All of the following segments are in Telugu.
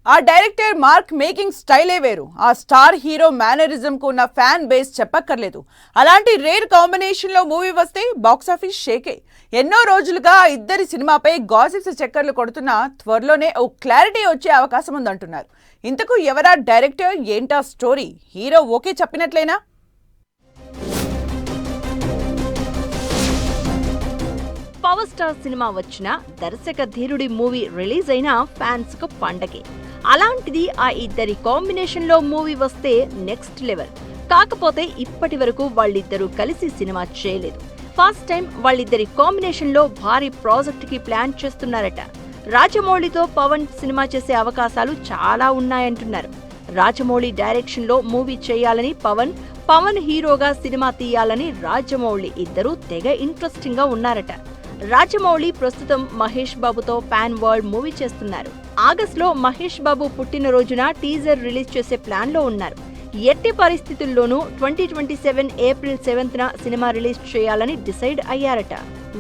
ఆ డైరెక్టర్ మార్క్ మేకింగ్ స్టైలే వేరు. ఆ స్టార్ హీరో మేనరిజం కు ఉన్న ఫ్యాన్ బేస్ చెప్పక్కర్లేదు. అలాంటి రేర్ కాంబినేషన్ లో మూవీ వస్తే బాక్సాఫీస్ షేకే. ఎన్నో రోజులుగా ఇద్దరి సినిమాపై గాసిప్స్ చక్కర్లు కొడుతున్నా త్వరలోనే ఓ క్లారిటీ వచ్చే అవకాశం ఉందంటున్నారు. ఇంతకు ఎవరా డైరెక్టర్, ఏంటా స్టోరీ? హీరో ఓకే చెప్పినట్లేనా? పవర్ స్టార్ సినిమా వచ్చినా, దర్శక ధీరుడి మూవీ రిలీజ్ అయినా ఫ్యాన్స్ కు పండగే. అలాంటిది ఆ ఇద్దరి కాంబినేషన్ లో మూవీ వస్తే నెక్స్ట్ లెవెల్. కాకపోతే ఇప్పటి వరకు వాళ్ళిద్దరూ కలిసి సినిమా చేయలేదు. ఫస్ట్ టైం వాళ్ళిద్దరి కాంబినేషన్ లో భారీ ప్రాజెక్ట్ కి ప్లాన్ చేస్తున్నారట. రాజమౌళితో పవన్ సినిమా చేసే అవకాశాలు చాలా ఉన్నాయంటున్నారు. రాజమౌళి డైరెక్షన్ లో మూవీ చేయాలని పవన్ హీరోగా సినిమా తీయాలని రాజమౌళి ఇద్దరూ తెగ ఇంట్రెస్టింగ్ గా ఉన్నారట. రాజమౌళి ప్రస్తుతం మహేష్ బాబుతో పాన్ వరల్డ్ మూవీ చేస్తున్నారు. ఆగస్టులో మహేష్ బాబు పుట్టినరోజున టీజర్ రిలీజ్ చేసే ప్లాన్ లో ఉన్నారు. ఎట్టి పరిస్థితుల్లోనూ 2027 ఏప్రిల్ 7న సినిమా రిలీజ్ చేయాలని డిసైడ్ అయ్యారట.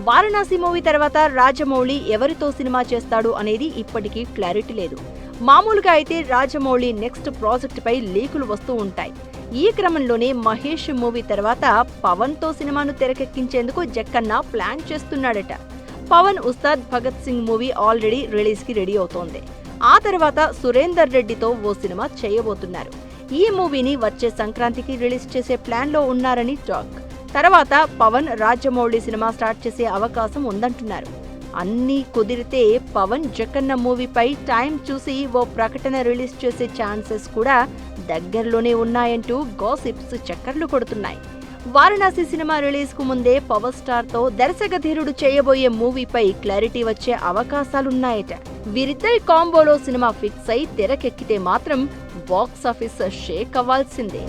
వారణాసి మూవీ తర్వాత రాజమౌళి ఎవరితో సినిమా చేస్తాడు అనేది ఇప్పటికీ క్లారిటీ లేదు. మామూలుగా అయితే రాజమౌళి నెక్స్ట్ ప్రాజెక్ట్ పై లీకులు వస్తూ ఉంటాయి. ఈ క్రమంలోనే మహేష్ మూవీ తర్వాత పవన్ తో సినిమాను తెరకెక్కించేందుకు జక్కన్న ప్లాన్ చేస్తున్నాడట. Pawan Ustaad Bhagat Singh movie already release కి రెడీ అవుతోంది. ఆ తర్వాత సురేందర్ రెడ్డితో ఓ సినిమా చేయబోతున్నారు. ఈ మూవీని వచ్చే సంక్రాంతికి రిలీజ్ చేసే ప్లాన్ లో ఉన్నారని టాక్. తర్వాత పవన్ రాజమౌళి సినిమా స్టార్ట్ చేసే అవకాశం ఉందంటున్నారు. అన్నీ కుదిరితే పవన్ జక్కన్న మూవీపై టైం చూసి ఓ ప్రకటన రిలీజ్ చేసే ఛాన్సెస్ కూడా దగ్గరలోనే ఉన్నాయంటూ గాసిప్స్ చక్కర్లు కొడుతున్నాయి. వారణాసి సినిమా రిలీజ్ కు ముందే పవర్ స్టార్ తో దర్శక ధీరుడు చేయబోయే మూవీపై క్లారిటీ వచ్చే అవకాశాలున్నాయట. వీరిద్దరి కాంబోలో సినిమా ఫిక్స్ అయి తెరకెక్కితే మాత్రం బాక్సాఫీస్ షేక్ అవ్వాల్సిందే.